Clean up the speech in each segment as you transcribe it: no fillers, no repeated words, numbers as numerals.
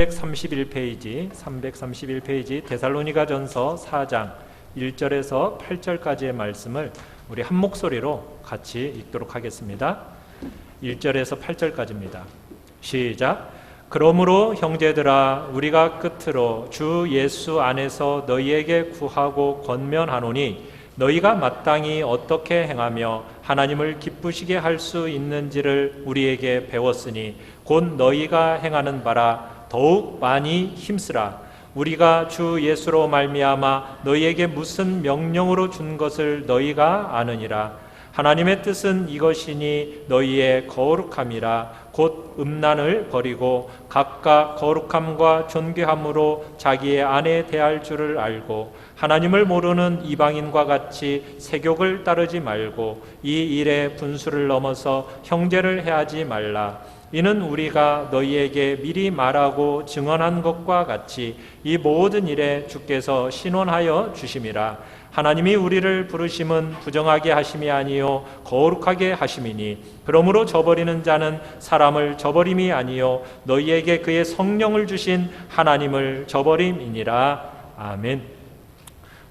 331페이지 데살로니가전서 4장 1절에서 8절까지의 말씀을 우리 한 목소리로 같이 읽도록 하겠습니다. 1절에서 8절까지입니다. 시작. 그러므로 형제들아 우리가 끝으로 주 예수 안에서 너희에게 구하고 권면하노니 너희가 마땅히 어떻게 행하며 하나님을 기쁘시게 할 수 있는지를 우리에게 배웠으니 곧 너희가 행하는 바라 더욱 많이 힘쓰라. 우리가 주 예수로 말미암아 너희에게 무슨 명령으로 준 것을 너희가 아느니라. 하나님의 뜻은 이것이니 너희의 거룩함이라. 곧 음란을 버리고 각각 거룩함과 존귀함으로 자기의 아내 대할 줄을 알고 하나님을 모르는 이방인과 같이 세욕을 따르지 말고 이 일에 분수를 넘어서 형제를 해하지 말라. 이는 우리가 너희에게 미리 말하고 증언한 것과 같이 이 모든 일에 주께서 신원하여 주심이라. 하나님이 우리를 부르심은 부정하게 하심이 아니요 거룩하게 하심이니 그러므로 저버리는 자는 사람을 저버림이 아니요 너희에게 그의 성령을 주신 하나님을 저버림이니라. 아멘.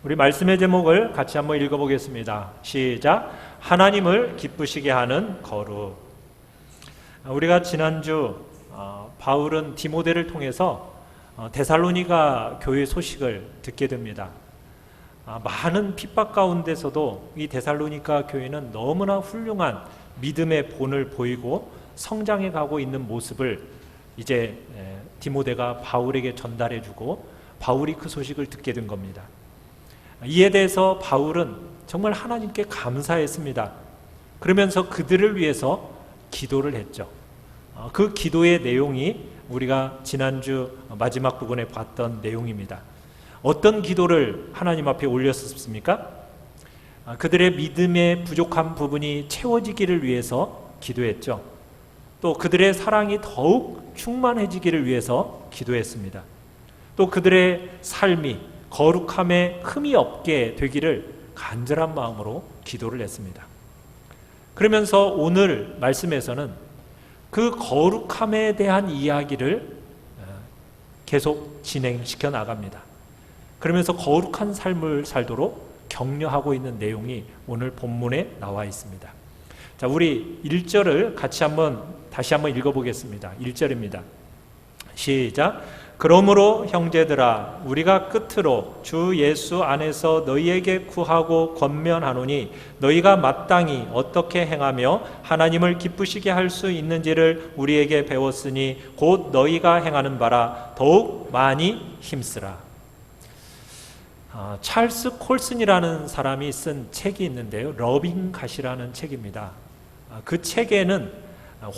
우리 말씀의 제목을 같이 한번 읽어보겠습니다. 시작. 하나님을 기쁘시게 하는 거룩. 우리가 지난주 바울은 디모데를 통해서 데살로니가 교회 소식을 듣게 됩니다. 많은 핍박 가운데서도 이 데살로니가 교회는 너무나 훌륭한 믿음의 본을 보이고 성장해 가고 있는 모습을 이제 디모데가 바울에게 전달해주고 바울이 그 소식을 듣게 된 겁니다. 이에 대해서 바울은 정말 하나님께 감사했습니다. 그러면서 그들을 위해서 기도를 했죠. 그 기도의 내용이 우리가 지난주 마지막 부분에 봤던 내용입니다. 어떤 기도를 하나님 앞에 올렸습니까? 그들의 믿음의 부족한 부분이 채워지기를 위해서 기도했죠. 또 그들의 사랑이 더욱 충만해지기를 위해서 기도했습니다. 또 그들의 삶이 거룩함에 흠이 없게 되기를 간절한 마음으로 기도를 했습니다. 그러면서 오늘 말씀에서는 그 거룩함에 대한 이야기를 계속 진행시켜 나갑니다. 그러면서 거룩한 삶을 살도록 격려하고 있는 내용이 오늘 본문에 나와 있습니다. 자, 우리 1절을 다시 한번 읽어보겠습니다. 1절입니다. 시작. 그러므로 형제들아 우리가 끝으로 주 예수 안에서 너희에게 구하고 권면하노니 너희가 마땅히 어떻게 행하며 하나님을 기쁘시게 할 수 있는지를 우리에게 배웠으니 곧 너희가 행하는 바라 더욱 많이 힘쓰라. 찰스 콜슨이라는 사람이 쓴 책이 있는데요. 러빙갓이라는 책입니다. 그 책에는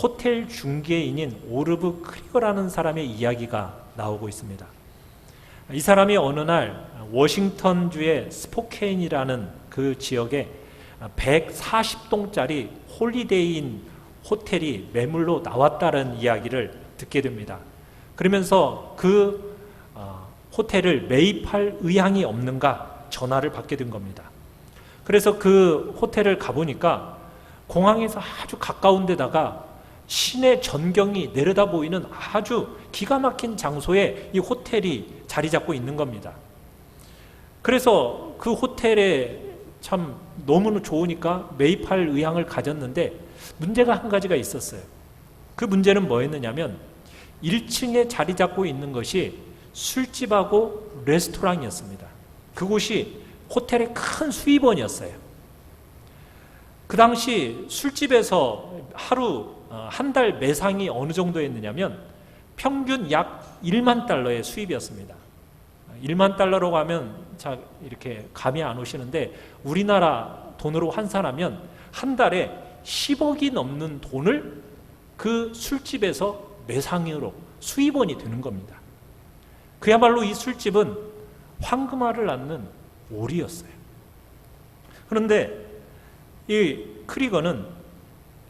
호텔 중개인인 오르브 크리거라는 사람의 이야기가 나오고 있습니다. 이 사람이 어느 날 워싱턴주의 스포케인이라는 그 지역에 140동짜리 홀리데이인 호텔이 매물로 나왔다는 이야기를 듣게 됩니다. 그러면서 그 호텔을 매입할 의향이 없는가 전화를 받게 된 겁니다. 그래서 그 호텔을 가보니까 공항에서 아주 가까운 데다가 시내 전경이 내려다 보이는 아주 기가 막힌 장소에 이 호텔이 자리 잡고 있는 겁니다. 그래서 그 호텔에 참 너무 좋으니까 매입할 의향을 가졌는데 문제가 한 가지가 있었어요. 그 문제는 뭐였느냐면 1층에 자리 잡고 있는 것이 술집하고 레스토랑이었습니다. 그곳이 호텔의 큰 수입원이었어요. 그 당시 술집에서 하루 한 달 매상이 어느 정도였느냐면 평균 약 1만 달러의 수입이었습니다. 1만 달러라고 하면 자 이렇게 감이 안 오시는데 우리나라 돈으로 환산하면 한 달에 10억이 넘는 돈을 그 술집에서 매상으로 수입원이 되는 겁니다. 그야말로 이 술집은 황금알을 낳는 오리였어요. 그런데 이 크리거는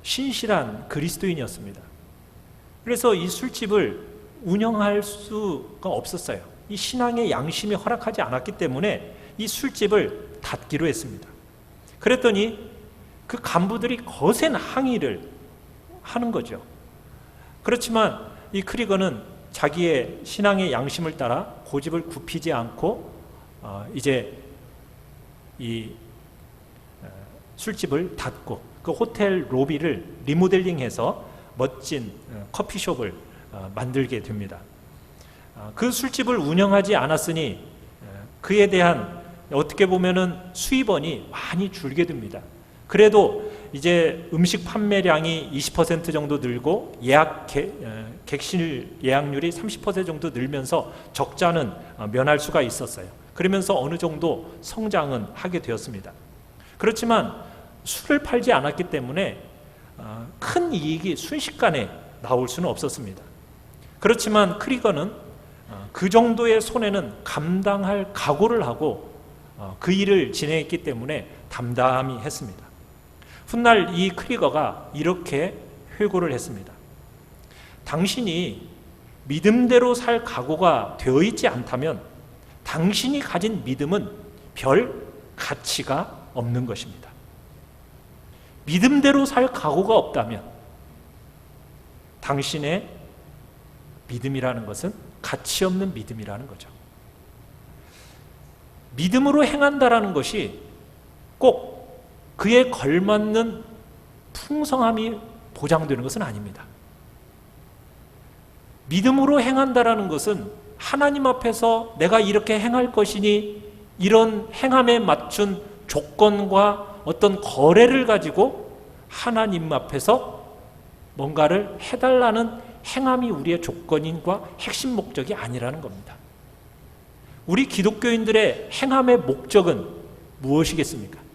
신실한 그리스도인이었습니다. 그래서 이 술집을 운영할 수가 없었어요. 이 신앙의 양심이 허락하지 않았기 때문에 이 술집을 닫기로 했습니다. 그랬더니 그 간부들이 거센 항의를 하는 거죠. 그렇지만 이 크리거는 자기의 신앙의 양심을 따라 고집을 굽히지 않고 이제 이 술집을 닫고 그 호텔 로비를 리모델링해서 멋진 커피숍을 만들게 됩니다. 그 술집을 운영하지 않았으니 그에 대한 어떻게 보면은 수입원이 많이 줄게 됩니다. 그래도 이제 음식 판매량이 20% 정도 늘고 객실 예약률이 30% 정도 늘면서 적자는 면할 수가 있었어요. 그러면서 어느 정도 성장은 하게 되었습니다. 그렇지만 술을 팔지 않았기 때문에 큰 이익이 순식간에 나올 수는 없었습니다. 그렇지만 크리거는 그 정도의 손해는 감당할 각오를 하고 그 일을 진행했기 때문에 담담히 했습니다. 훗날 이 크리거가 이렇게 회고를 했습니다. 당신이 믿음대로 살 각오가 되어 있지 않다면 당신이 가진 믿음은 별 가치가 없는 것입니다. 믿음대로 살 각오가 없다면 당신의 믿음이라는 것은 가치 없는 믿음이라는 거죠. 믿음으로 행한다라는 것이 꼭 그에 걸맞는 풍성함이 보장되는 것은 아닙니다. 믿음으로 행한다라는 것은 하나님 앞에서 내가 이렇게 행할 것이니 이런 행함에 맞춘 조건과 어떤 거래를 가지고 하나님 앞에서 뭔가를 해달라는 행함이 우리의 조건인과 핵심 목적이 아니라는 겁니다. 우리 기독교인들의 행함의 목적은 무엇이겠습니까?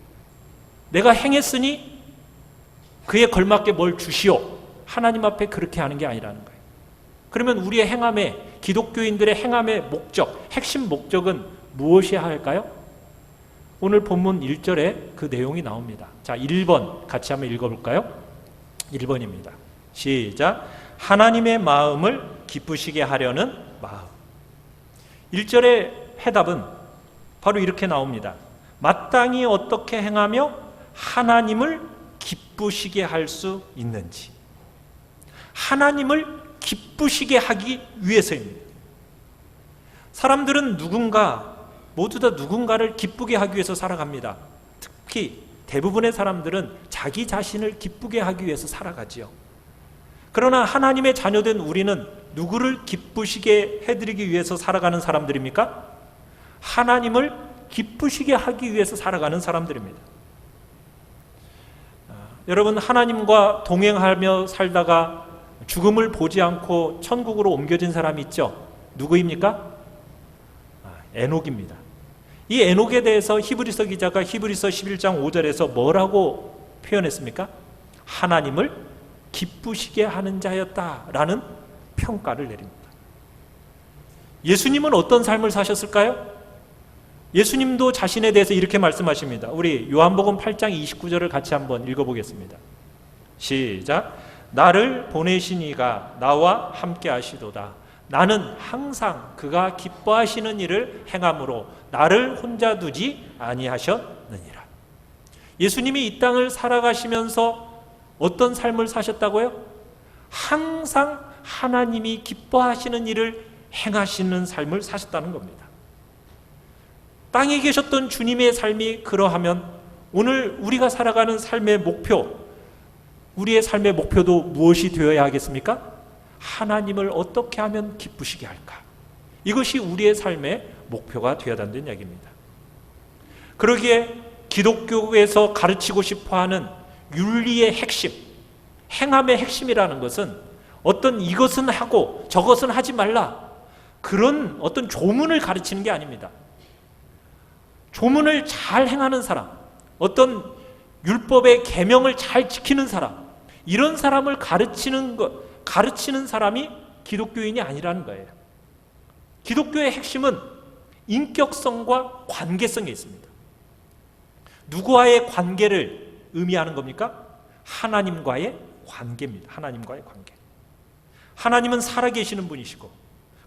내가 행했으니 그에 걸맞게 뭘 주시오. 하나님 앞에 그렇게 하는 게 아니라는 거예요. 그러면 우리의 행함의, 기독교인들의 행함의 목적, 핵심 목적은 무엇이어야 할까요? 오늘 본문 1절에 그 내용이 나옵니다. 자, 1번 같이 한번 읽어볼까요? 1번입니다. 시작. 하나님의 마음을 기쁘시게 하려는 마음. 1절의 해답은 바로 이렇게 나옵니다. 마땅히 어떻게 행하며 하나님을 기쁘시게 할 수 있는지. 하나님을 기쁘시게 하기 위해서입니다. 사람들은 모두 다 누군가를 기쁘게 하기 위해서 살아갑니다. 특히 대부분의 사람들은 자기 자신을 기쁘게 하기 위해서 살아가지요. 그러나 하나님의 자녀된 우리는 누구를 기쁘시게 해드리기 위해서 살아가는 사람들입니까? 하나님을 기쁘시게 하기 위해서 살아가는 사람들입니다. 여러분, 하나님과 동행하며 살다가 죽음을 보지 않고 천국으로 옮겨진 사람이 있죠? 누구입니까? 에녹입니다. 이 에녹에 대해서 히브리서 기자가 히브리서 11장 5절에서 뭐라고 표현했습니까? 하나님을 기쁘시게 하는 자였다라는 평가를 내립니다. 예수님은 어떤 삶을 사셨을까요? 예수님도 자신에 대해서 이렇게 말씀하십니다. 우리 요한복음 8장 29절을 같이 한번 읽어보겠습니다. 시작. 나를 보내신 이가 나와 함께 하시도다. 나는 항상 그가 기뻐하시는 일을 행함으로 나를 혼자 두지 아니하셨느니라. 예수님이 이 땅을 살아가시면서 어떤 삶을 사셨다고요? 항상 하나님이 기뻐하시는 일을 행하시는 삶을 사셨다는 겁니다. 땅에 계셨던 주님의 삶이 그러하면 오늘 우리가 살아가는 삶의 목표, 우리의 삶의 목표도 무엇이 되어야 하겠습니까? 하나님을 어떻게 하면 기쁘시게 할까? 이것이 우리의 삶의 목표가 되어야 한다는 이야기입니다. 그러기에 기독교에서 가르치고 싶어하는 윤리의 핵심, 행함의 핵심이라는 것은 어떤 이것은 하고 저것은 하지 말라, 그런 어떤 조문을 가르치는 게 아닙니다. 조문을 잘 행하는 사람, 어떤 율법의 계명을 잘 지키는 사람, 이런 사람을 가르치는 사람이 기독교인이 아니라는 거예요. 기독교의 핵심은 인격성과 관계성에 있습니다. 누구와의 관계를 의미하는 겁니까? 하나님과의 관계입니다. 하나님과의 관계. 하나님은 살아계시는 분이시고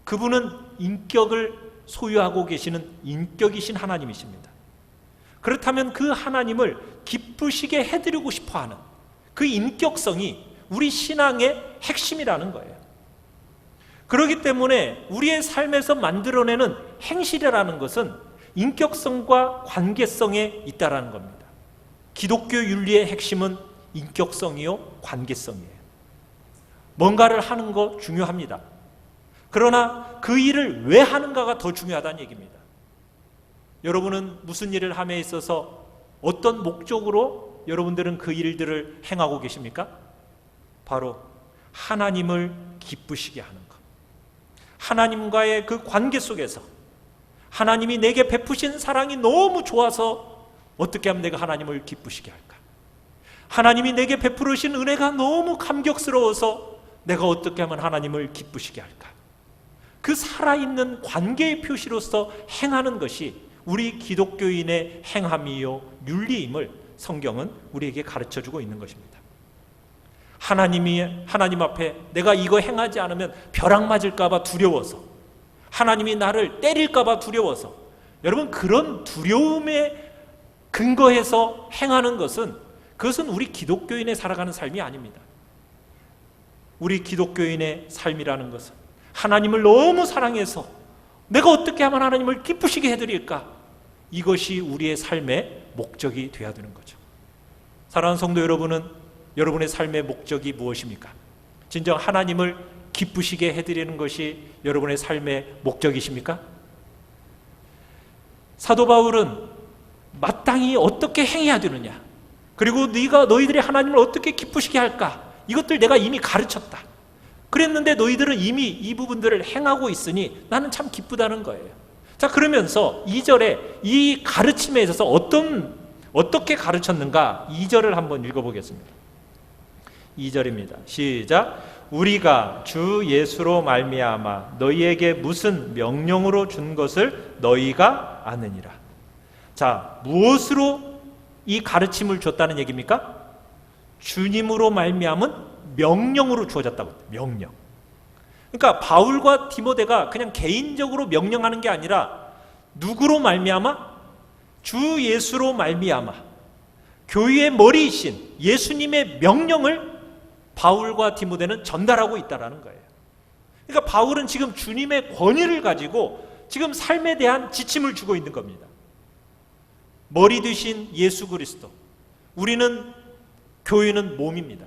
그분은 인격을 소유하고 계시는 인격이신 하나님이십니다. 그렇다면 그 하나님을 기쁘시게 해드리고 싶어하는 그 인격성이 우리 신앙의 핵심이라는 거예요. 그렇기 때문에 우리의 삶에서 만들어내는 행실이라는 것은 인격성과 관계성에 있다라는 겁니다. 기독교 윤리의 핵심은 인격성이요, 관계성이에요. 뭔가를 하는 거 중요합니다. 그러나 그 일을 왜 하는가가 더 중요하다는 얘기입니다. 여러분은 무슨 일을 함에 있어서 어떤 목적으로 여러분들은 그 일들을 행하고 계십니까? 바로 하나님을 기쁘시게 하는 것. 하나님과의 그 관계 속에서 하나님이 내게 베푸신 사랑이 너무 좋아서 어떻게 하면 내가 하나님을 기쁘시게 할까? 하나님이 내게 베푸신 은혜가 너무 감격스러워서 내가 어떻게 하면 하나님을 기쁘시게 할까? 그 살아있는 관계의 표시로서 행하는 것이 우리 기독교인의 행함이요 윤리임을 성경은 우리에게 가르쳐주고 있는 것입니다. 하나님 앞에 내가 이거 행하지 않으면 벼락 맞을까 봐 두려워서, 하나님이 나를 때릴까 봐 두려워서, 여러분 그런 두려움에 근거해서 행하는 그것은 우리 기독교인의 살아가는 삶이 아닙니다. 우리 기독교인의 삶이라는 것은 하나님을 너무 사랑해서 내가 어떻게 하면 하나님을 기쁘시게 해드릴까? 이것이 우리의 삶의 목적이 되어야 되는 거죠. 사랑하는 성도 여러분은 여러분의 삶의 목적이 무엇입니까? 진정 하나님을 기쁘시게 해드리는 것이 여러분의 삶의 목적이십니까? 사도 바울은 마땅히 어떻게 행해야 되느냐, 그리고 너희들이 하나님을 어떻게 기쁘시게 할까, 이것들 내가 이미 가르쳤다. 그랬는데 너희들은 이미 이 부분들을 행하고 있으니 나는 참 기쁘다는 거예요. 자, 그러면서 2절에 이 가르침에 있어서 어떻게 가르쳤는가 2절을 한번 읽어보겠습니다. 2절입니다. 시작. 우리가 주 예수로 말미암아 너희에게 무슨 명령으로 준 것을 너희가 아느니라. 자, 무엇으로 이 가르침을 줬다는 얘기입니까? 주님으로 말미암은 명령으로 주어졌다고. 명령. 그러니까 바울과 디모데가 그냥 개인적으로 명령하는 게 아니라 누구로 말미암아? 주 예수로 말미암아 교회의 머리이신 예수님의 명령을 바울과 디모데는 전달하고 있다는 거예요. 그러니까 바울은 지금 주님의 권위를 가지고 지금 삶에 대한 지침을 주고 있는 겁니다. 머리 되신 예수 그리스도, 우리는 교회는 몸입니다.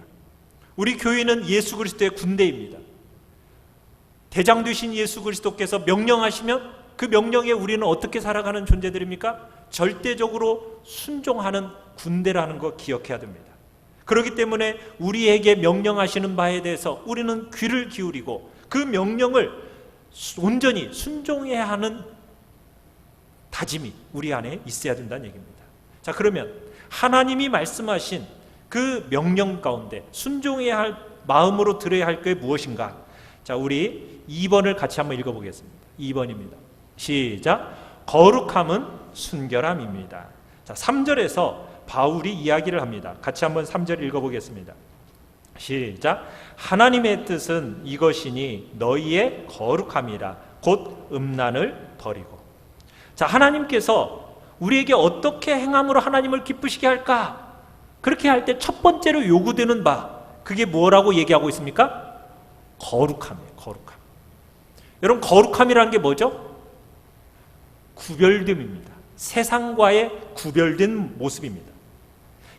우리 교회는 예수 그리스도의 군대입니다. 대장 되신 예수 그리스도께서 명령하시면 그 명령에 우리는 어떻게 살아가는 존재들입니까? 절대적으로 순종하는 군대라는 거 기억해야 됩니다. 그렇기 때문에 우리에게 명령하시는 바에 대해서 우리는 귀를 기울이고 그 명령을 온전히 순종해야 하는 다짐이 우리 안에 있어야 된다는 얘기입니다. 자, 그러면 하나님이 말씀하신 그 명령 가운데 순종해야 할, 마음으로 들어야 할 게 무엇인가? 자, 우리 2번을 같이 한번 읽어보겠습니다. 2번입니다. 시작. 거룩함은 순결함입니다. 자, 3절에서 바울이 이야기를 합니다. 같이 한번 3절 읽어보겠습니다. 시작. 하나님의 뜻은 이것이니 너희의 거룩함이라 곧 음란을 버리고. 자, 하나님께서 우리에게 어떻게 행함으로 하나님을 기쁘시게 할까? 그렇게 할 때 첫 번째로 요구되는 바, 그게 뭐라고 얘기하고 있습니까? 거룩함이에요. 거룩함. 여러분, 거룩함이라는 게 뭐죠? 구별됨입니다. 세상과의 구별된 모습입니다.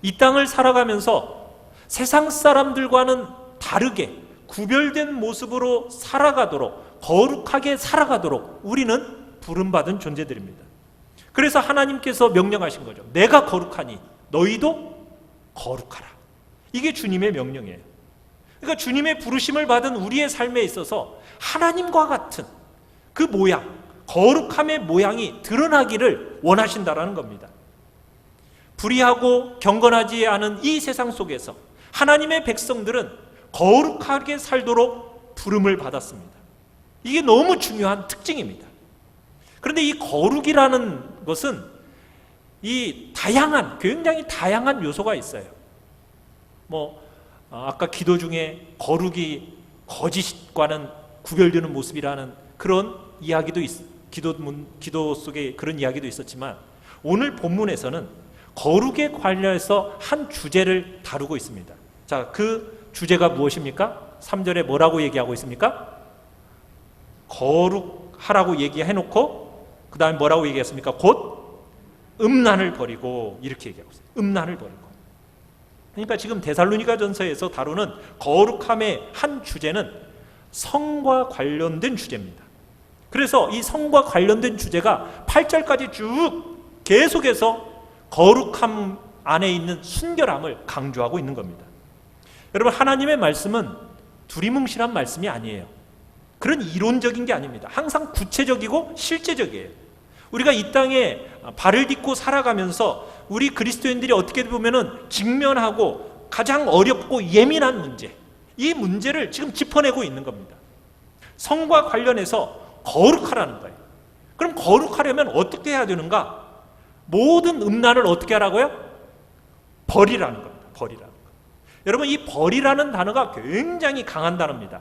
이 땅을 살아가면서 세상 사람들과는 다르게 구별된 모습으로 살아가도록, 거룩하게 살아가도록 우리는 부름받은 존재들입니다. 그래서 하나님께서 명령하신 거죠. 내가 거룩하니 너희도 거룩하라. 이게 주님의 명령이에요. 그러니까 주님의 부르심을 받은 우리의 삶에 있어서 하나님과 같은 그 모양, 거룩함의 모양이 드러나기를 원하신다라는 겁니다. 불의하고 경건하지 않은 이 세상 속에서 하나님의 백성들은 거룩하게 살도록 부름을 받았습니다. 이게 너무 중요한 특징입니다. 그런데 이 거룩이라는 것은 이 굉장히 다양한 요소가 있어요. 아까 기도 중에 거룩이 거짓과는 구별되는 모습이라는 그런 이야기도 기도 속에 그런 이야기도 있었지만, 오늘 본문에서는 거룩에 관련해서 한 주제를 다루고 있습니다. 자, 그 주제가 무엇입니까? 3절에 뭐라고 얘기하고 있습니까? 거룩하라고 얘기해놓고 그 다음에 뭐라고 얘기했습니까? 곧 음란을 버리고, 이렇게 얘기하고 있어요. 음란을 버리고. 그러니까 지금 데살로니가전서에서 다루는 거룩함의 한 주제는 성과 관련된 주제입니다. 그래서 이 성과 관련된 주제가 8절까지 쭉 계속해서 거룩함 안에 있는 순결함을 강조하고 있는 겁니다. 여러분, 하나님의 말씀은 두리뭉실한 말씀이 아니에요. 그런 이론적인 게 아닙니다. 항상 구체적이고 실제적이에요. 우리가 이 땅에 발을 딛고 살아가면서 우리 그리스도인들이 어떻게 보면은 직면하고 가장 어렵고 예민한 문제, 이 문제를 지금 짚어내고 있는 겁니다. 성과 관련해서 거룩하라는 거예요. 그럼 거룩하려면 어떻게 해야 되는가? 모든 음란을 어떻게 하라고요? 버리라는 겁니다. 버리라는 거. 여러분, 이 버리라는 단어가 굉장히 강한 단어입니다.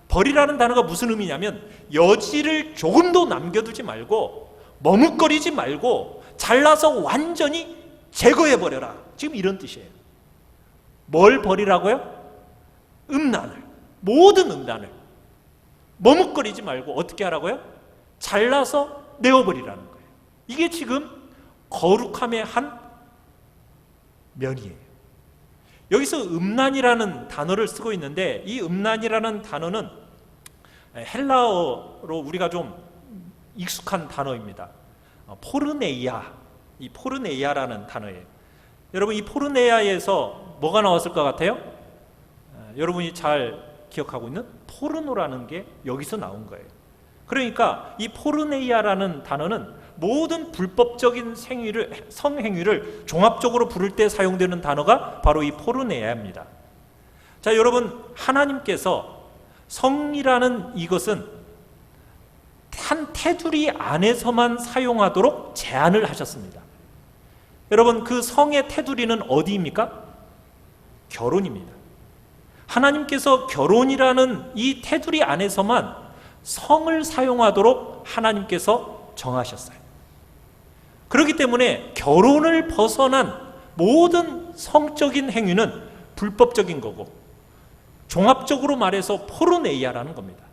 버리라는 단어가 무슨 의미냐면 여지를 조금도 남겨두지 말고, 머뭇거리지 말고 잘라서 완전히 제거해버려라, 지금 이런 뜻이에요. 뭘 버리라고요? 음란을, 모든 음란을. 머뭇거리지 말고 어떻게 하라고요? 잘라서 내어버리라는 거예요. 이게 지금 거룩함의 한 면이에요. 여기서 음란이라는 단어를 쓰고 있는데, 이 음란이라는 단어는 헬라어로 우리가 좀 익숙한 단어입니다. 포르네이아, 이 포르네이아라는 단어예요. 여러분, 이 포르네이아에서 뭐가 나왔을 것 같아요? 여러분이 잘 기억하고 있는 포르노라는 게 여기서 나온 거예요. 그러니까 이 포르네이아라는 단어는 모든 불법적인 성행위를 종합적으로 부를 때 사용되는 단어가 바로 이 포르네이아입니다. 자, 여러분, 하나님께서 성이라는 이것은 한 테두리 안에서만 사용하도록 제한을 하셨습니다. 여러분, 그 성의 테두리는 어디입니까? 결혼입니다. 하나님께서 결혼이라는 이 테두리 안에서만 성을 사용하도록 하나님께서 정하셨어요. 그렇기 때문에 결혼을 벗어난 모든 성적인 행위는 불법적인 거고, 종합적으로 말해서 포르네이아라는 겁니다.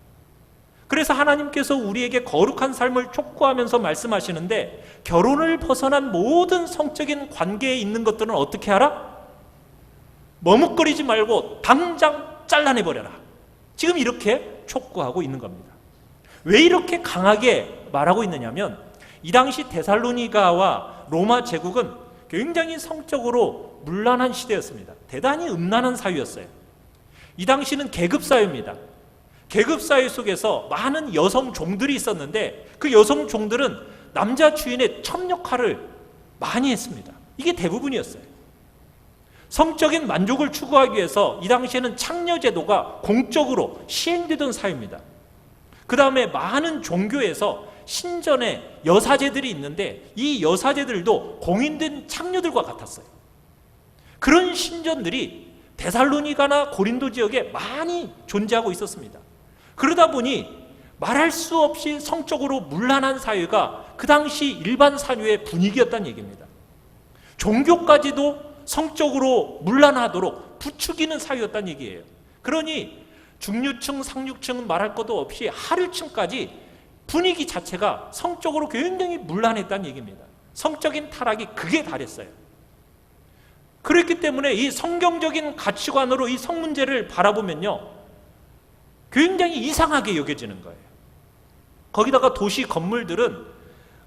그래서 하나님께서 우리에게 거룩한 삶을 촉구하면서 말씀하시는데, 결혼을 벗어난 모든 성적인 관계에 있는 것들은 어떻게 하라? 머뭇거리지 말고 당장 잘라내버려라, 지금 이렇게 촉구하고 있는 겁니다. 왜 이렇게 강하게 말하고 있느냐면, 이 당시 데살로니가와 로마 제국은 굉장히 성적으로 문란한 시대였습니다. 대단히 음란한 사회였어요. 이 당시는 계급사회입니다. 계급사회 속에서 많은 여성 종들이 있었는데, 그 여성 종들은 남자 주인의 첩역할을 많이 했습니다. 이게 대부분이었어요. 성적인 만족을 추구하기 위해서 이 당시에는 창녀제도가 공적으로 시행되던 사회입니다. 그 다음에 많은 종교에서 신전에 여사제들이 있는데, 이 여사제들도 공인된 창녀들과 같았어요. 그런 신전들이 데살로니가나 고린도 지역에 많이 존재하고 있었습니다. 그러다 보니 말할 수 없이 성적으로 문란한 사회가 그 당시 일반 사회의 분위기였다는 얘기입니다. 종교까지도 성적으로 문란하도록 부추기는 사회였다는 얘기예요. 그러니 중류층, 상류층은 말할 것도 없이 하류층까지 분위기 자체가 성적으로 굉장히 문란했다는 얘기입니다. 성적인 타락이 극에 달했어요. 그렇기 때문에 이 성경적인 가치관으로 이 성 문제를 바라보면요, 굉장히 이상하게 여겨지는 거예요. 거기다가 도시 건물들은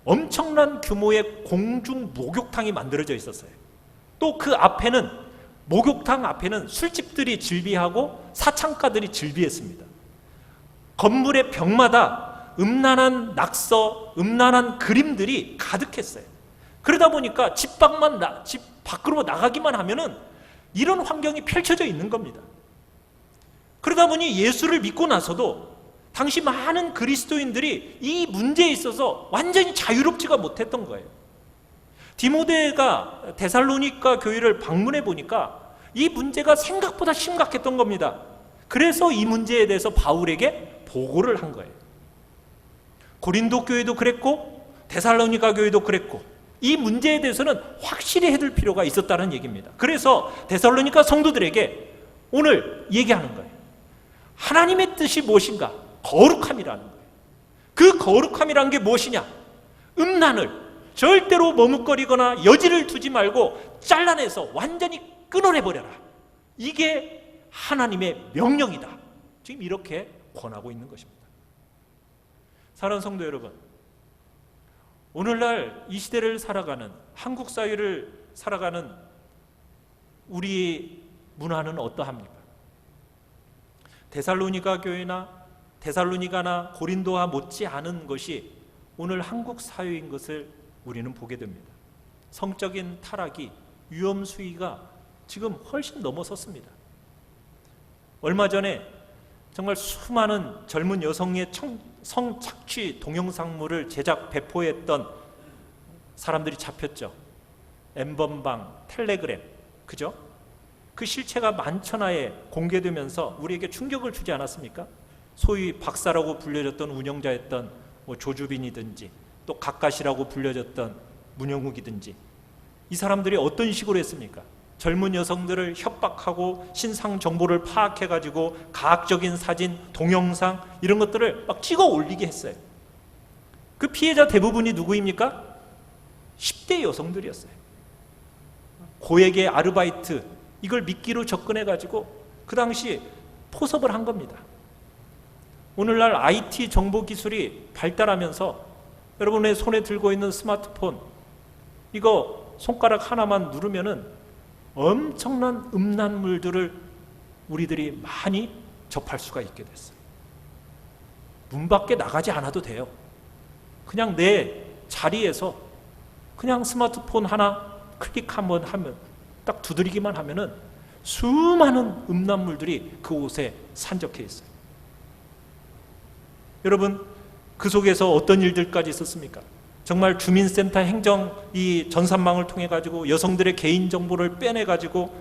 엄청난 규모의 공중 목욕탕이 만들어져 있었어요. 또 그 앞에는, 목욕탕 앞에는 술집들이 즐비하고 사창가들이 즐비했습니다. 건물의 벽마다 음란한 낙서, 음란한 그림들이 가득했어요. 그러다 보니까 집 밖으로 나가기만 하면은 이런 환경이 펼쳐져 있는 겁니다. 그러다 보니 예수를 믿고 나서도 당시 많은 그리스도인들이 이 문제에 있어서 완전히 자유롭지가 못했던 거예요. 디모데가 데살로니가 교회를 방문해 보니까 이 문제가 생각보다 심각했던 겁니다. 그래서 이 문제에 대해서 바울에게 보고를 한 거예요. 고린도 교회도 그랬고 데살로니가 교회도 그랬고, 이 문제에 대해서는 확실히 해둘 필요가 있었다는 얘기입니다. 그래서 데살로니가 성도들에게 오늘 얘기하는 거예요. 하나님의 뜻이 무엇인가? 거룩함이라는 거예요. 그 거룩함이란 게 무엇이냐? 음란을 절대로 머뭇거리거나 여지를 두지 말고 잘라내서 완전히 끊어내버려라. 이게 하나님의 명령이다. 지금 이렇게 권하고 있는 것입니다. 사랑하는 성도 여러분, 오늘날 이 시대를 살아가는, 한국 사회를 살아가는 우리 문화는 어떠합니까? 데살로니가 교회나 데살로니가나 고린도와 못지 않은 것이 오늘 한국 사회인 것을 우리는 보게 됩니다. 성적인 타락이, 위험 수위가 지금 훨씬 넘어섰습니다. 얼마 전에 정말 수많은 젊은 여성의 성착취 동영상물을 제작 배포했던 사람들이 잡혔죠. 엠번방, 텔레그램, 그죠? 그 실체가 만천하에 공개되면서 우리에게 충격을 주지 않았습니까? 소위 박사라고 불려졌던 운영자였던 조주빈이든지 또 각가시라고 불려졌던 문영욱이든지 이 사람들이 어떤 식으로 했습니까? 젊은 여성들을 협박하고 신상 정보를 파악해가지고 가학적인 사진, 동영상 이런 것들을 막 찍어 올리게 했어요. 그 피해자 대부분이 누구입니까? 10대 여성들이었어요. 고액의 아르바이트 이걸 미끼로 접근해가지고 그 당시 포섭을 한 겁니다. 오늘날 IT 정보 기술이 발달하면서 여러분의 손에 들고 있는 스마트폰 이거 손가락 하나만 누르면은 엄청난 음란물들을 우리들이 많이 접할 수가 있게 됐어요. 문 밖에 나가지 않아도 돼요. 그냥 내 자리에서 그냥 스마트폰 하나 클릭 한번 하면 딱 두드리기만 하면은 수많은 음란물들이 그곳에 산적해 있어요. 여러분, 그 속에서 어떤 일들까지 있었습니까? 정말 주민센터 행정 이 전산망을 통해 가지고 여성들의 개인 정보를 빼내 가지고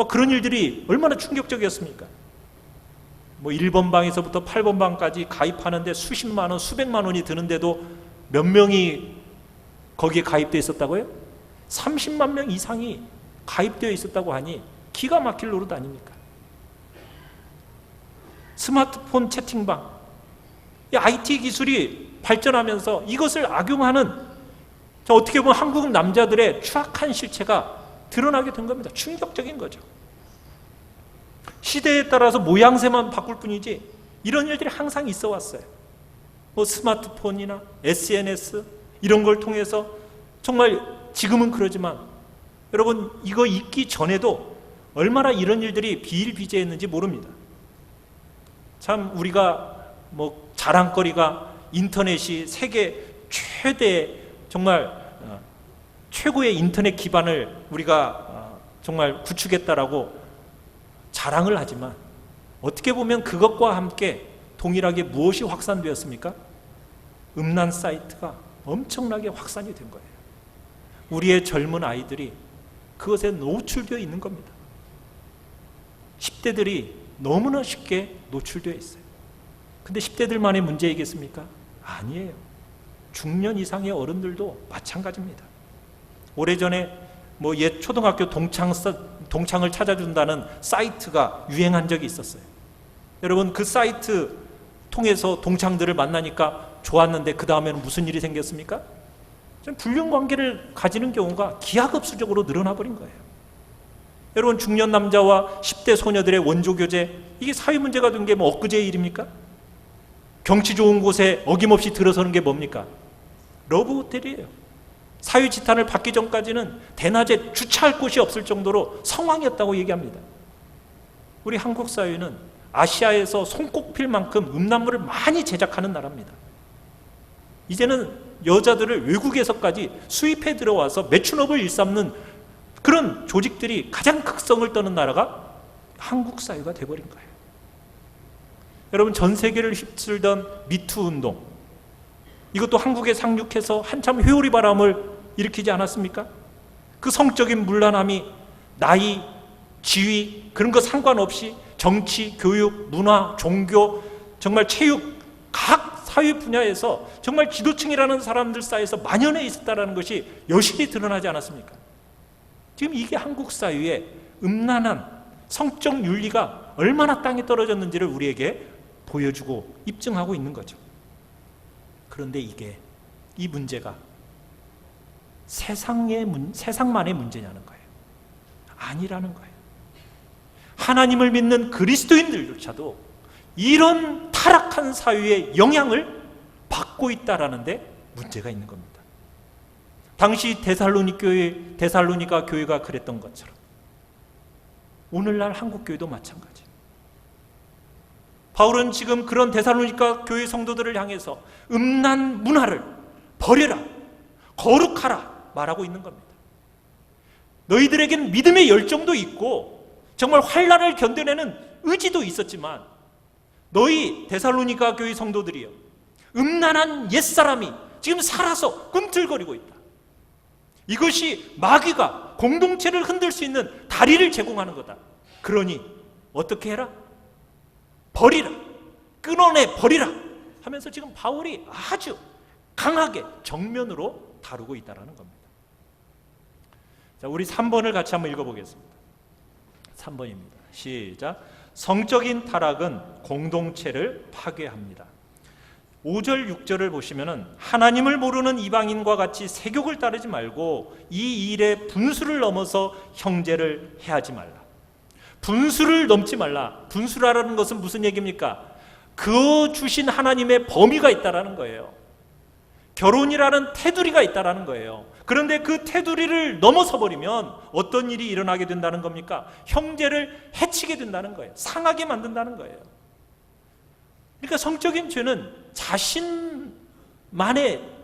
그런 일들이 얼마나 충격적이었습니까? 1번 방에서부터 8번 방까지 가입하는데 수십만 원, 수백만 원이 드는데도 몇 명이 거기에 가입되어 있었다고요? 30만 명 이상이 가입되어 있었다고 하니 기가 막힐 노릇 아닙니까? 스마트폰 채팅방, 이 IT 기술이 발전하면서 이것을 악용하는 어떻게 보면 한국 남자들의 추악한 실체가 드러나게 된 겁니다. 충격적인 거죠. 시대에 따라서 모양새만 바꿀 뿐이지 이런 일들이 항상 있어 왔어요. 스마트폰이나 SNS 이런 걸 통해서 정말 지금은 그러지만 여러분 이거 있기 전에도 얼마나 이런 일들이 비일비재했는지 모릅니다. 참 우리가 자랑거리가 인터넷이 세계 최대 정말 최고의 인터넷 기반을 우리가 정말 구축했다라고 자랑을 하지만 어떻게 보면 그것과 함께 동일하게 무엇이 확산되었습니까? 음란 사이트가 엄청나게 확산이 된 거예요. 우리의 젊은 아이들이 그것에 노출되어 있는 겁니다. 10대들이 너무나 쉽게 노출되어 있어요. 근데 10대들만의 문제이겠습니까? 아니에요. 중년 이상의 어른들도 마찬가지입니다. 오래전에 옛 초등학교 동창을 찾아준다는 사이트가 유행한 적이 있었어요. 여러분 그 사이트 통해서 동창들을 만나니까 좋았는데 그 다음에는 무슨 일이 생겼습니까? 불륜관계를 가지는 경우가 기하급수적으로 늘어나 버린 거예요. 여러분 중년 남자와 10대 소녀들의 원조교제 이게 사회 문제가 된 게 엊그제의 일입니까? 경치 좋은 곳에 어김없이 들어서는 게 뭡니까? 러브호텔이에요. 사유지탄을 받기 전까지는 대낮에 주차할 곳이 없을 정도로 성황이었다고 얘기합니다. 우리 한국 사회는 아시아에서 손꼽힐 만큼 음란물을 많이 제작하는 나라입니다. 이제는 여자들을 외국에서까지 수입해 들어와서 매춘업을 일삼는 그런 조직들이 가장 극성을 떠는 나라가 한국 사회가 돼버린 거예요. 여러분 전 세계를 휩쓸던 미투 운동 이것도 한국에 상륙해서 한참 회오리 바람을 일으키지 않았습니까? 그 성적인 문란함이 나이, 지위 그런 거 상관없이 정치, 교육, 문화, 종교 정말 체육 각 사회 분야에서 정말 지도층이라는 사람들 사이에서 만연해 있었다는 것이 여실히 드러나지 않았습니까? 지금 이게 한국 사회의 음란한 성적 윤리가 얼마나 땅에 떨어졌는지를 우리에게 보여주고 입증하고 있는 거죠. 그런데 이 문제가 세상만의 문제냐는 거예요. 아니라는 거예요. 하나님을 믿는 그리스도인들조차도 이런 타락한 사회의 영향을 받고 있다라는 데 문제가 있는 겁니다. 당시 데살로니가 교회가 그랬던 것처럼 오늘날 한국 교회도 마찬가지. 바울은 지금 그런 데살로니가 교회 성도들을 향해서 음란 문화를 버려라, 거룩하라 말하고 있는 겁니다. 너희들에겐 믿음의 열정도 있고 정말 환난을 견뎌내는 의지도 있었지만 너희 데살로니가 교회 성도들이여, 음란한 옛사람이 지금 살아서 꿈틀거리고 있다. 이것이 마귀가 공동체를 흔들 수 있는 다리를 제공하는 거다. 그러니 어떻게 해라? 버리라, 끊어내 버리라 하면서 지금 바울이 아주 강하게 정면으로 다루고 있다는 겁니다. 자, 우리 3번을 같이 한번 읽어보겠습니다. 3번입니다. 시작. 성적인 타락은 공동체를 파괴합니다. 5절 6절을 보시면은 하나님을 모르는 이방인과 같이 세욕을 따르지 말고 이 일에 분수를 넘어서 형제를 해하지 말라. 분수를 넘지 말라. 분수라는 것은 무슨 얘기입니까? 그 주신 하나님의 범위가 있다라는 거예요. 결혼이라는 테두리가 있다라는 거예요. 그런데 그 테두리를 넘어서 버리면 어떤 일이 일어나게 된다는 겁니까? 형제를 해치게 된다는 거예요. 상하게 만든다는 거예요. 그러니까 성적인 죄는 자신만의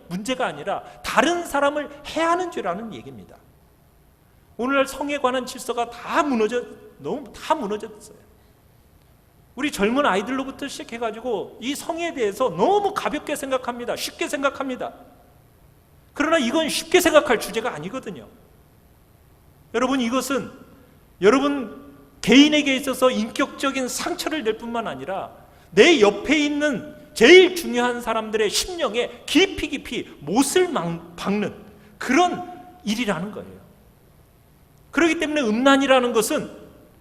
문제가 아니라 다른 사람을 해하는 죄라는 얘기입니다. 오늘날 성에 관한 질서가 다 무너졌어요. 우리 젊은 아이들로부터 시작해가지고 이 성에 대해서 너무 가볍게 생각합니다. 쉽게 생각합니다. 그러나 이건 쉽게 생각할 주제가 아니거든요. 여러분, 이것은 여러분 개인에게 있어서 인격적인 상처를 낼 뿐만 아니라 내 옆에 있는 제일 중요한 사람들의 심령에 깊이 못을 박는 그런 일이라는 거예요. 그렇기 때문에 음란이라는 것은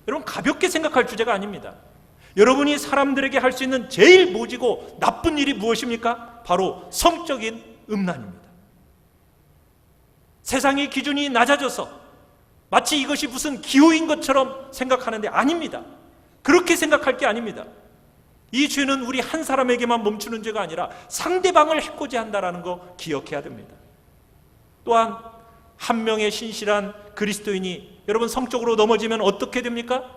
여러분 가볍게 생각할 주제가 아닙니다. 여러분이 사람들에게 할 수 있는 제일 모지고 나쁜 일이 무엇입니까? 바로 성적인 음란입니다. 세상의 기준이 낮아져서 마치 이것이 무슨 기호인 것처럼 생각하는데 아닙니다. 그렇게 생각할 게 아닙니다. 이 죄는 우리 한 사람에게만 멈추는 죄가 아니라 상대방을 해코지 한다는 거 기억해야 됩니다. 또한 한 명의 신실한 그리스도인이 여러분 성적으로 넘어지면 어떻게 됩니까?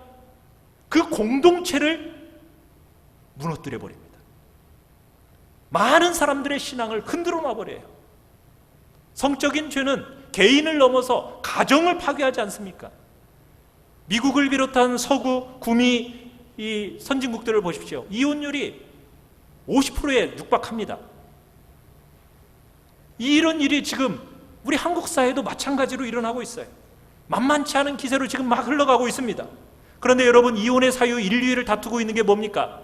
그 공동체를 무너뜨려 버립니다. 많은 사람들의 신앙을 흔들어 놔버려요. 성적인 죄는 개인을 넘어서 가정을 파괴하지 않습니까? 미국을 비롯한 서구 구미 이 선진국들을 보십시오. 이혼율이 50%에 육박합니다. 이런 일이 지금 우리 한국 사회도 마찬가지로 일어나고 있어요. 만만치 않은 기세로 지금 막 흘러가고 있습니다. 그런데 여러분, 이혼의 사유 1, 2위를 다투고 있는 게 뭡니까?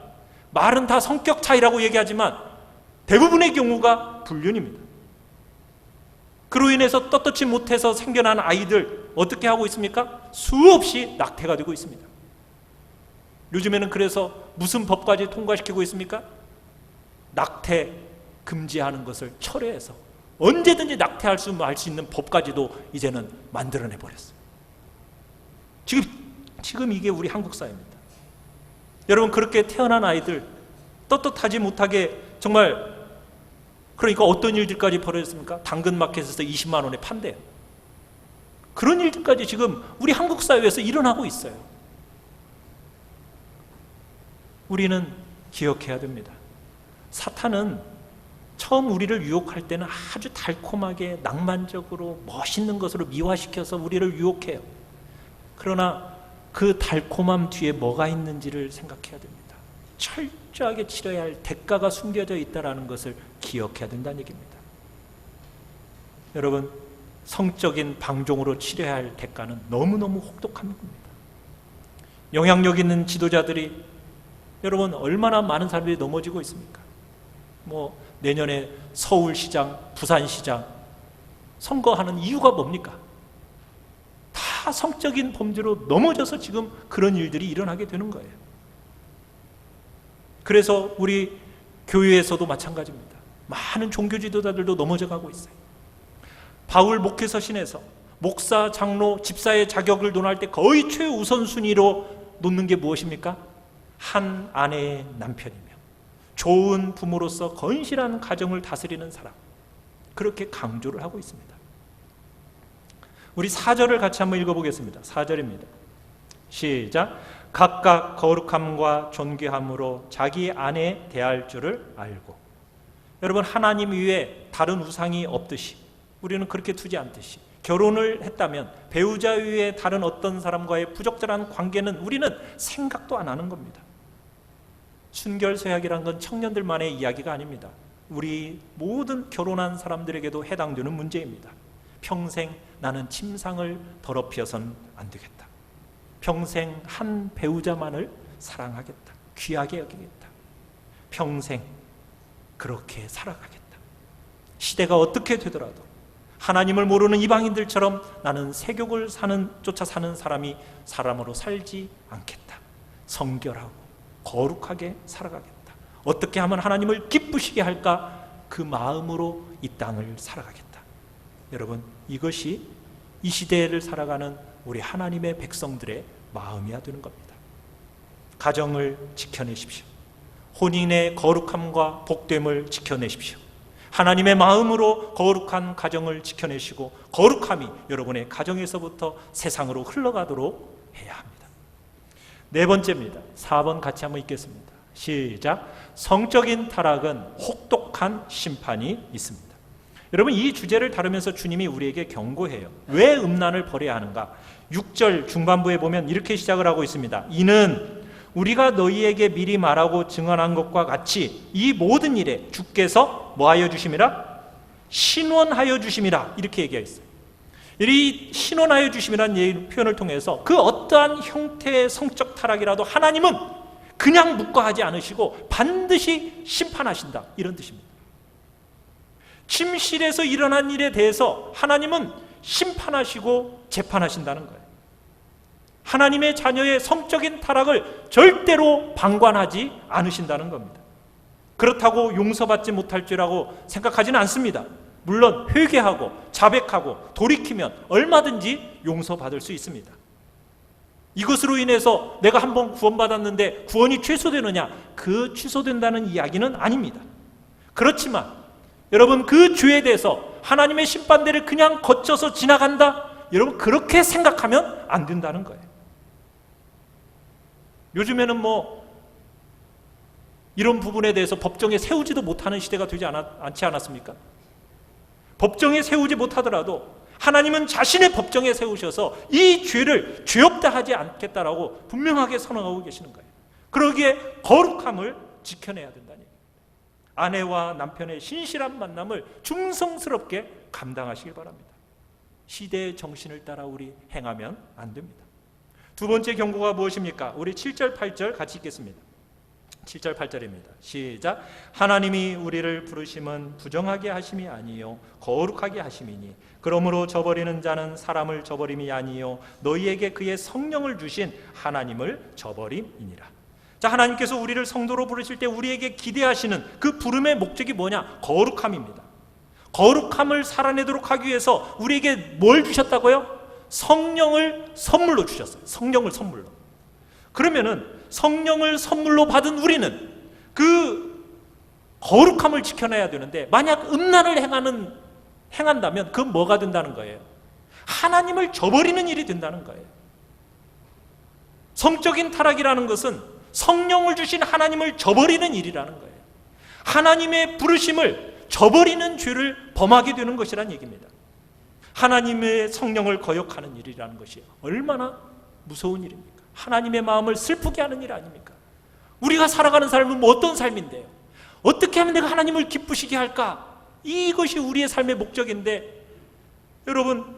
말은 다 성격 차이라고 얘기하지만 대부분의 경우가 불륜입니다. 그로 인해서 떳떳지 못해서 생겨난 아이들 어떻게 하고 있습니까? 수없이 낙태가 되고 있습니다. 요즘에는 그래서 무슨 법까지 통과시키고 있습니까? 낙태 금지하는 것을 철회해서 언제든지 낙태할 수 있는 법까지도 이제는 만들어내 버렸어요. 지금 이게 우리 한국 사회입니다. 여러분, 그렇게 태어난 아이들 떳떳하지 못하게 정말, 그러니까 어떤 일들까지 벌어졌습니까? 당근마켓에서 20만 원에 판대요. 그런 일들까지 지금 우리 한국 사회에서 일어나고 있어요. 우리는 기억해야 됩니다. 사탄은 처음 우리를 유혹할 때는 아주 달콤하게 낭만적으로 멋있는 것으로 미화시켜서 우리를 유혹해요. 그러나 그 달콤함 뒤에 뭐가 있는지를 생각해야 됩니다. 철저하게 치러야 할 대가가 숨겨져 있다는 것을 기억해야 된다는 얘기입니다. 여러분, 성적인 방종으로 치러야 할 대가는 너무너무 혹독한 겁니다. 영향력 있는 지도자들이 여러분 얼마나 많은 사람들이 넘어지고 있습니까? 내년에 서울시장, 부산시장 선거하는 이유가 뭡니까? 다 성적인 범죄로 넘어져서 지금 그런 일들이 일어나게 되는 거예요. 그래서 우리 교회에서도 마찬가지입니다. 많은 종교 지도자들도 넘어져 가고 있어요. 바울 목회서신에서 목사, 장로, 집사의 자격을 논할 때 거의 최우선순위로 놓는 게 무엇입니까? 한 아내의 남편이며 좋은 부모로서 건실한 가정을 다스리는 사람, 그렇게 강조를 하고 있습니다. 우리 4절을 같이 한번 읽어보겠습니다. 4절입니다. 시작. 각각 거룩함과 존귀함으로 자기 아내 대할 줄을 알고. 여러분, 하나님 위에 다른 우상이 없듯이, 우리는 그렇게 두지 않듯이, 결혼을 했다면 배우자 위에 다른 어떤 사람과의 부적절한 관계는 우리는 생각도 안 하는 겁니다. 순결서약이란 건 청년들만의 이야기가 아닙니다. 우리 모든 결혼한 사람들에게도 해당되는 문제입니다. 평생 나는 침상을 더럽혀서는 안 되겠다. 평생 한 배우자만을 사랑하겠다. 귀하게 여기겠다. 평생 그렇게 살아가겠다. 시대가 어떻게 되더라도 하나님을 모르는 이방인들처럼 나는 세욕을 쫓아 사는 사람이 사람으로 살지 않겠다. 성결하고 거룩하게 살아가겠다. 어떻게 하면 하나님을 기쁘시게 할까? 그 마음으로 이 땅을 살아가겠다. 여러분, 이것이 이 시대를 살아가는 우리 하나님의 백성들의 마음이어야 되는 겁니다. 가정을 지켜내십시오. 혼인의 거룩함과 복됨을 지켜내십시오. 하나님의 마음으로 거룩한 가정을 지켜내시고 거룩함이 여러분의 가정에서부터 세상으로 흘러가도록 해야 합니다. 네 번째입니다. 4번 같이 한번 읽겠습니다. 시작. 성적인 타락은 혹독한 심판이 있습니다. 여러분, 이 주제를 다루면서 주님이 우리에게 경고해요. 왜 음란을 버려야 하는가? 6절 중반부에 보면 이렇게 시작을 하고 있습니다. 이는 우리가 너희에게 미리 말하고 증언한 것과 같이 이 모든 일에 주께서 뭐하여 주심이라? 신원하여 주심이라. 이렇게 얘기했어요. 이 신원하여 주심이라는 표현을 통해서 그 어떠한 형태의 성적 타락이라도 하나님은 그냥 묵과하지 않으시고 반드시 심판하신다, 이런 뜻입니다. 침실에서 일어난 일에 대해서 하나님은 심판하시고 재판하신다는 거예요. 하나님의 자녀의 성적인 타락을 절대로 방관하지 않으신다는 겁니다. 그렇다고 용서받지 못할 죄라고 생각하지는 않습니다. 물론 회개하고 자백하고 돌이키면 얼마든지 용서받을 수 있습니다. 이것으로 인해서 내가 한번 구원받았는데 구원이 취소되느냐? 그 취소된다는 이야기는 아닙니다. 그렇지만 여러분, 그 죄에 대해서 하나님의 심판대를 그냥 거쳐서 지나간다? 여러분, 그렇게 생각하면 안 된다는 거예요. 요즘에는 이런 부분에 대해서 법정에 세우지도 못하는 시대가 되지 않지 않았습니까? 법정에 세우지 못하더라도 하나님은 자신의 법정에 세우셔서 이 죄를 죄 없다 하지 않겠다라고 분명하게 선언하고 계시는 거예요. 그러기에 거룩함을 지켜내야 된다는 얘기입니다. 아내와 남편의 신실한 만남을 충성스럽게 감당하시길 바랍니다. 시대의 정신을 따라 우리 행하면 안 됩니다. 두 번째 경고가 무엇입니까? 우리 7절 8절 같이 읽겠습니다. 7절 8절입니다. 시작. 하나님이 우리를 부르심은 부정하게 하심이 아니요 거룩하게 하심이니 그러므로 저버리는 자는 사람을 저버림이 아니요 너희에게 그의 성령을 주신 하나님을 저버림이니라. 자, 하나님께서 우리를 성도로 부르실 때 우리에게 기대하시는 그 부름의 목적이 뭐냐? 거룩함입니다. 거룩함을 살아내도록 하기 위해서 우리에게 뭘 주셨다고요? 성령을 선물로 주셨어요. 성령을 선물로. 그러면은 성령을 선물로 받은 우리는 그 거룩함을 지켜내야 되는데, 만약 음란을 행한다면 그건 뭐가 된다는 거예요? 하나님을 저버리는 일이 된다는 거예요. 성적인 타락이라는 것은 성령을 주신 하나님을 저버리는 일이라는 거예요. 하나님의 부르심을 저버리는 죄를 범하게 되는 것이라는 얘기입니다. 하나님의 성령을 거역하는 일이라는 것이 얼마나 무서운 일입니까? 하나님의 마음을 슬프게 하는 일 아닙니까? 우리가 살아가는 삶은 어떤 삶인데요? 어떻게 하면 내가 하나님을 기쁘시게 할까? 이것이 우리의 삶의 목적인데, 여러분,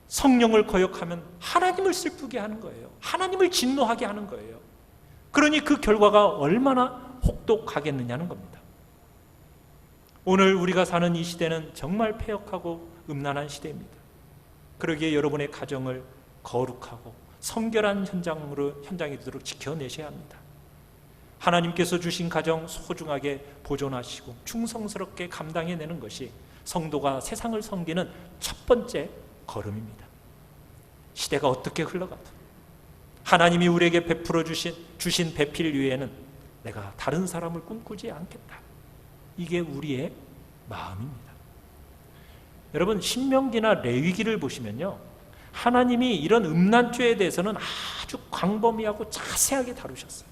성령을 거역하면 하나님을 슬프게 하는 거예요. 하나님을 진노하게 하는 거예요. 그러니 그 결과가 얼마나 혹독하겠느냐는 겁니다. 오늘 우리가 사는 이 시대는 정말 패역하고 음란한 시대입니다. 그러기에 여러분의 가정을 거룩하고 성결한 현장이 되도록 지켜내셔야 합니다. 하나님께서 주신 가정 소중하게 보존하시고 충성스럽게 감당해내는 것이 성도가 세상을 섬기는 첫 번째 걸음입니다. 시대가 어떻게 흘러가도 하나님이 우리에게 베풀어 주신 배필 위에는 내가 다른 사람을 꿈꾸지 않겠다. 이게 우리의 마음입니다. 여러분, 신명기나 레위기를 보시면요, 하나님이 이런 음란죄에 대해서는 아주 광범위하고 자세하게 다루셨어요.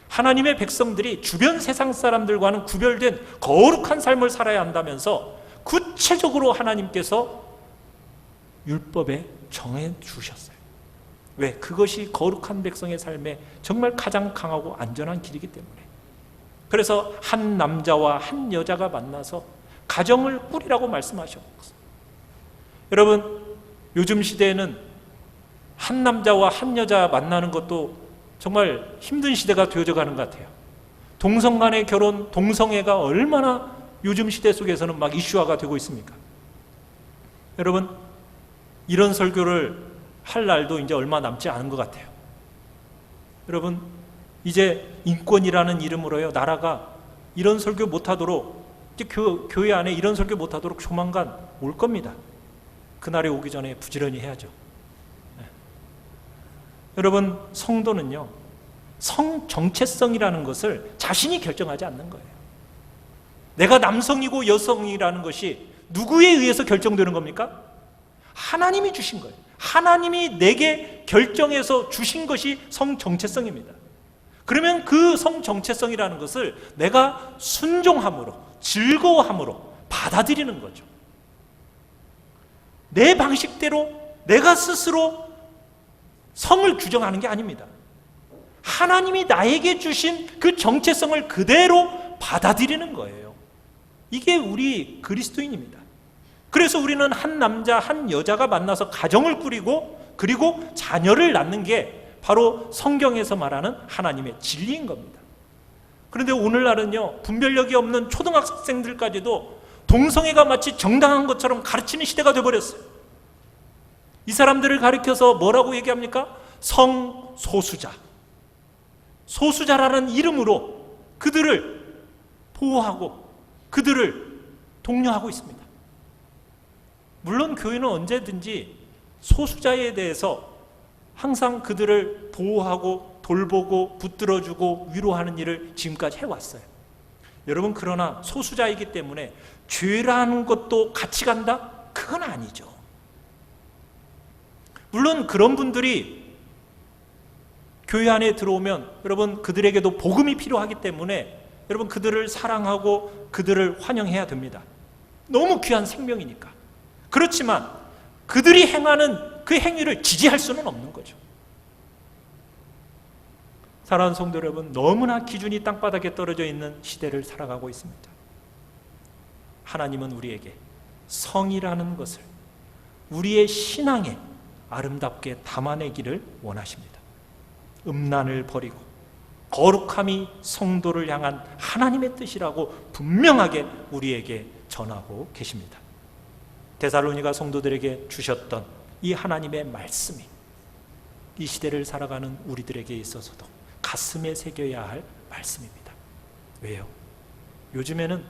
하나님의 백성들이 주변 세상 사람들과는 구별된 거룩한 삶을 살아야 한다면서 구체적으로 하나님께서 율법에 정해 주셨어요. 왜? 그것이 거룩한 백성의 삶에 정말 가장 강하고 안전한 길이기 때문에. 그래서 한 남자와 한 여자가 만나서 가정을 꾸리라고 말씀하셨어요. 여러분, 요즘 시대에는 한 남자와 한 여자 만나는 것도 정말 힘든 시대가 되어져 가는 것 같아요. 동성 간의 결혼, 동성애가 얼마나 요즘 시대 속에서는 막 이슈화가 되고 있습니까? 여러분, 이런 설교를 할 날도 이제 얼마 남지 않은 것 같아요. 여러분, 이제 인권이라는 이름으로요, 나라가 이런 설교 못하도록, 이제 교회 안에 이런 설교 못하도록 조만간 올 겁니다. 그날이 오기 전에 부지런히 해야죠. 여러분, 성도는요, 성 정체성이라는 것을 자신이 결정하지 않는 거예요. 내가 남성이고 여성이라는 것이 누구에 의해서 결정되는 겁니까? 하나님이 주신 거예요. 하나님이 내게 결정해서 주신 것이 성 정체성입니다. 그러면 그 성 정체성이라는 것을 내가 순종함으로, 즐거워함으로 받아들이는 거죠. 내 방식대로 내가 스스로 성을 규정하는 게 아닙니다. 하나님이 나에게 주신 그 정체성을 그대로 받아들이는 거예요. 이게 우리 그리스도인입니다. 그래서 우리는 한 남자 한 여자가 만나서 가정을 꾸리고 그리고 자녀를 낳는 게 바로 성경에서 말하는 하나님의 진리인 겁니다. 그런데 오늘날은요, 분별력이 없는 초등학생들까지도 동성애가 마치 정당한 것처럼 가르치는 시대가 되어버렸어요. 이 사람들을 가리켜서 뭐라고 얘기합니까? 성소수자. 소수자라는 이름으로 그들을 보호하고 그들을 독려하고 있습니다. 물론 교회는 언제든지 소수자에 대해서 항상 그들을 보호하고 돌보고 붙들어주고 위로하는 일을 지금까지 해왔어요. 여러분, 그러나 소수자이기 때문에 죄라는 것도 같이 간다? 그건 아니죠. 물론 그런 분들이 교회 안에 들어오면 여러분, 그들에게도 복음이 필요하기 때문에 여러분, 그들을 사랑하고 그들을 환영해야 됩니다. 너무 귀한 생명이니까. 그렇지만 그들이 행하는 그 행위를 지지할 수는 없는 거죠. 사랑하는 성도 여러분, 너무나 기준이 땅바닥에 떨어져 있는 시대를 살아가고 있습니다. 하나님은 우리에게 성이라는 것을 우리의 신앙에 아름답게 담아내기를 원하십니다. 음란을 버리고 거룩함이 성도를 향한 하나님의 뜻이라고 분명하게 우리에게 전하고 계십니다. 데살로니가 성도들에게 주셨던 이 하나님의 말씀이 이 시대를 살아가는 우리들에게 있어서도 가슴에 새겨야 할 말씀입니다. 왜요? 요즘에는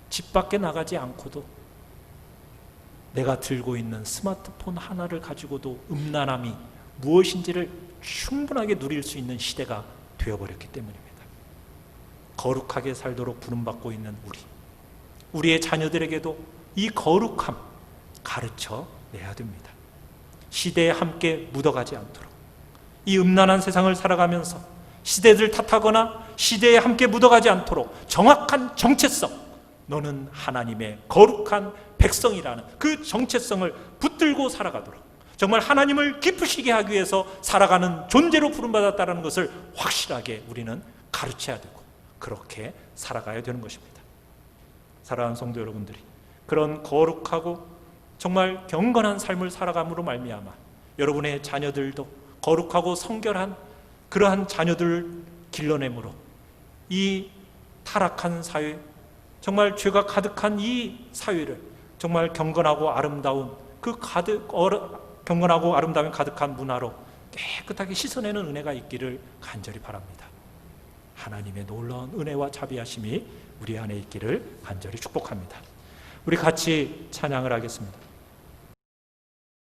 집 밖에 나가지 않고도 내가 들고 있는 스마트폰 하나를 가지고도 음란함이 무엇인지를 충분하게 누릴 수 있는 시대가 되어버렸기 때문입니다. 거룩하게 살도록 부름받고 있는 우리의 자녀들에게도 이 거룩함 가르쳐 내야 됩니다. 시대에 함께 묻어가지 않도록, 이 음란한 세상을 살아가면서 시대를 탓하거나 시대에 함께 묻어가지 않도록 정확한 정체성, 너는 하나님의 거룩한 백성이라는 그 정체성을 붙들고 살아가도록, 정말 하나님을 기쁘시게 하기 위해서 살아가는 존재로 부름받았다는 것을 확실하게 우리는 가르쳐야 되고 그렇게 살아가야 되는 것입니다. 사랑하는 성도 여러분들이 그런 거룩하고 정말 경건한 삶을 살아감으로 말미암아 여러분의 자녀들도 거룩하고 성결한 그러한 자녀들을 길러내므로 이 타락한 사회, 정말 죄가 가득한 이 사회를 정말 경건하고 아름다운 경건하고 아름다움이 가득한 문화로 깨끗하게 씻어내는 은혜가 있기를 간절히 바랍니다. 하나님의 놀라운 은혜와 자비하심이 우리 안에 있기를 간절히 축복합니다. 우리 같이 찬양을 하겠습니다.